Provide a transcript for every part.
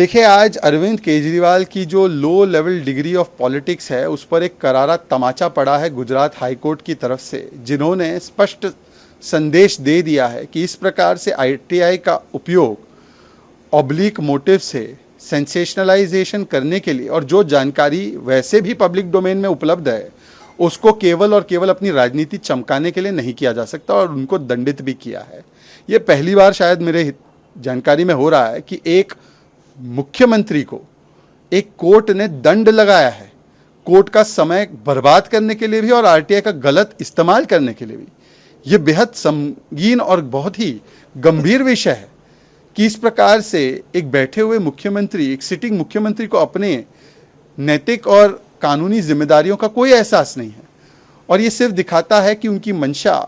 देखिए, आज अरविंद केजरीवाल की जो low level degree of politics है, उस पर एक करारा तमाचा पड़ा है गुजरात हाई कोर्ट की तरफ से, जिन्होंने स्पष्ट संदेश दे दिया है कि इस प्रकार से आईटीआई का उपयोग ऑब्लिक मोटिव से सेंसेशनलाइजेशन करने के लिए और जो जानकारी वैसे भी पब्लिक डोमेन में उपलब्ध है, उसको केवल और केवल अपनी राजनीति चमकाने के लिए नहीं किया जा सकता और उनको दंडित भी किया है। ये पहली बार शायद मेरे जानकारी में हो रहा है कि एक मुख्यमंत्री को एक कोर्ट ने दंड लगाया है, कोर्ट का समय बर्बाद करने के लिए भी और आरटीआई का गलत इस्तेमाल करने के लिए भी। ये बेहद संगीन और बहुत ही गंभीर विषय है कि इस प्रकार से एक बैठे हुए मुख्यमंत्री, एक सिटिंग मुख्यमंत्री को अपने नैतिक और कानूनी जिम्मेदारियों का कोई एहसास नहीं है। और ये सिर्फ दिखाता है कि उनकी मंशा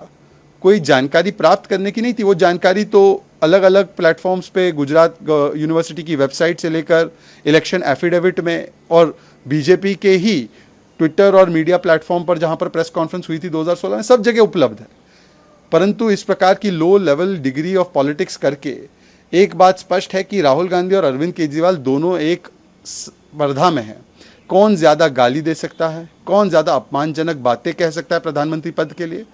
कोई जानकारी प्राप्त करने की नहीं थी। वो जानकारी तो अलग अलग प्लेटफॉर्म्स पे, गुजरात यूनिवर्सिटी की वेबसाइट से लेकर इलेक्शन एफिडेविट में और बीजेपी के ही ट्विटर और मीडिया प्लेटफॉर्म पर, जहां पर प्रेस कॉन्फ्रेंस हुई थी 2016 में, सब जगह उपलब्ध है। परंतु इस प्रकार की low level degree of politics करके एक बात स्पष्ट है कि राहुल गांधी और अरविंद केजरीवाल दोनों एक स्पर्धा में हैं। कौन ज़्यादा गाली दे सकता है, कौन ज़्यादा अपमानजनक बातें कह सकता है प्रधानमंत्री पद के लिए,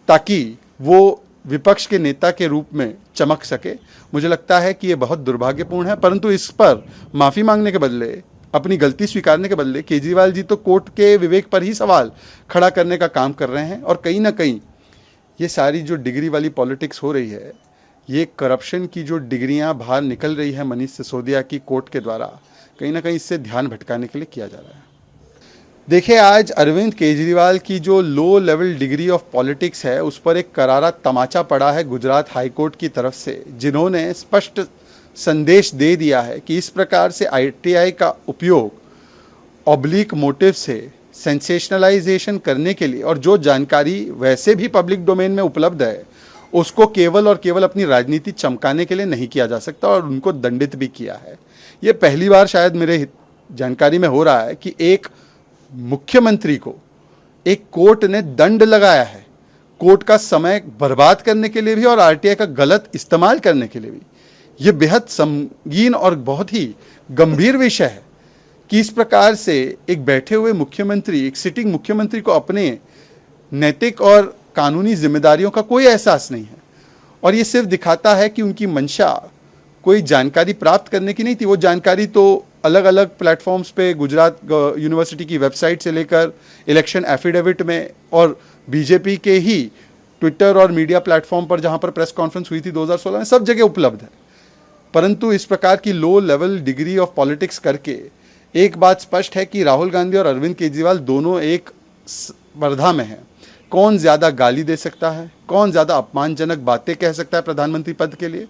ताकि वो विपक्ष के नेता के रूप में चमक सके। मुझे लगता है कि ये बहुत दुर्भाग्यपूर्ण है, परंतु इस पर माफ़ी मांगने के बदले, अपनी गलती स्वीकारने के बदले केजरीवाल जी तो कोर्ट के विवेक पर ही सवाल खड़ा करने का काम कर रहे हैं। और कहीं ना कहीं ये सारी जो डिग्री वाली पॉलिटिक्स हो रही है, ये करप्शन की जो डिग्रियां बाहर निकल रही है मनीष सिसोदिया की कोर्ट के द्वारा, कहीं ना कहीं इससे ध्यान भटकाने के लिए किया जा रहा है। देखिए, आज अरविंद केजरीवाल की जो low level degree of politics है, उस पर एक करारा तमाचा पड़ा है गुजरात हाई कोर्ट की तरफ से, जिन्होंने स्पष्ट संदेश दे दिया है कि इस प्रकार से आईटीआई का उपयोग ऑब्लिक मोटिव से सेंसेशनलाइजेशन करने के लिए और जो जानकारी वैसे भी पब्लिक डोमेन में उपलब्ध है, उसको केवल और केवल अपनी राजनीति चमकाने के लिए नहीं किया जा सकता और उनको दंडित भी किया है। ये पहली बार शायद मेरे जानकारी में हो रहा है कि एक मुख्यमंत्री को एक कोर्ट ने दंड लगाया है, कोर्ट का समय बर्बाद करने के लिए भी और आरटीआई का गलत इस्तेमाल करने के लिए भी। ये बेहद संगीन और बहुत ही गंभीर विषय है कि इस प्रकार से एक बैठे हुए मुख्यमंत्री, एक सिटिंग मुख्यमंत्री को अपने नैतिक और कानूनी जिम्मेदारियों का कोई एहसास नहीं है। और ये सिर्फ दिखाता है कि उनकी मंशा कोई जानकारी प्राप्त करने की नहीं थी। वो जानकारी तो अलग अलग प्लेटफॉर्म्स पे, गुजरात यूनिवर्सिटी की वेबसाइट से लेकर इलेक्शन एफिडेविट में और बीजेपी के ही ट्विटर और मीडिया प्लेटफॉर्म पर, जहां पर प्रेस कॉन्फ्रेंस हुई थी 2016 में, सब जगह उपलब्ध है। परंतु इस प्रकार की low level degree of politics करके एक बात स्पष्ट है कि राहुल गांधी और अरविंद केजरीवाल दोनों एक स्पर्धा में हैं। कौन ज़्यादा गाली दे सकता है, कौन ज़्यादा अपमानजनक बातें कह सकता है प्रधानमंत्री पद के लिए,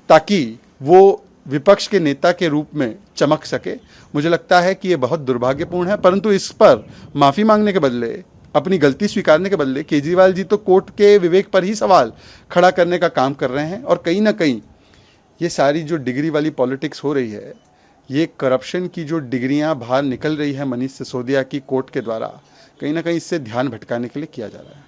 ताकि वो विपक्ष के नेता के रूप में चमक सके। मुझे लगता है कि ये बहुत दुर्भाग्यपूर्ण है, परंतु इस पर माफ़ी मांगने के बदले, अपनी गलती स्वीकारने के बदले केजरीवाल जी तो कोर्ट के विवेक पर ही सवाल खड़ा करने का काम कर रहे हैं। और कहीं ना कहीं ये सारी जो डिग्री वाली पॉलिटिक्स हो रही है, ये करप्शन की जो डिग्रियां बाहर निकल रही है मनीष सिसोदिया की कोर्ट के द्वारा, कहीं ना कहीं इससे ध्यान भटकाने के लिए किया जा रहा है।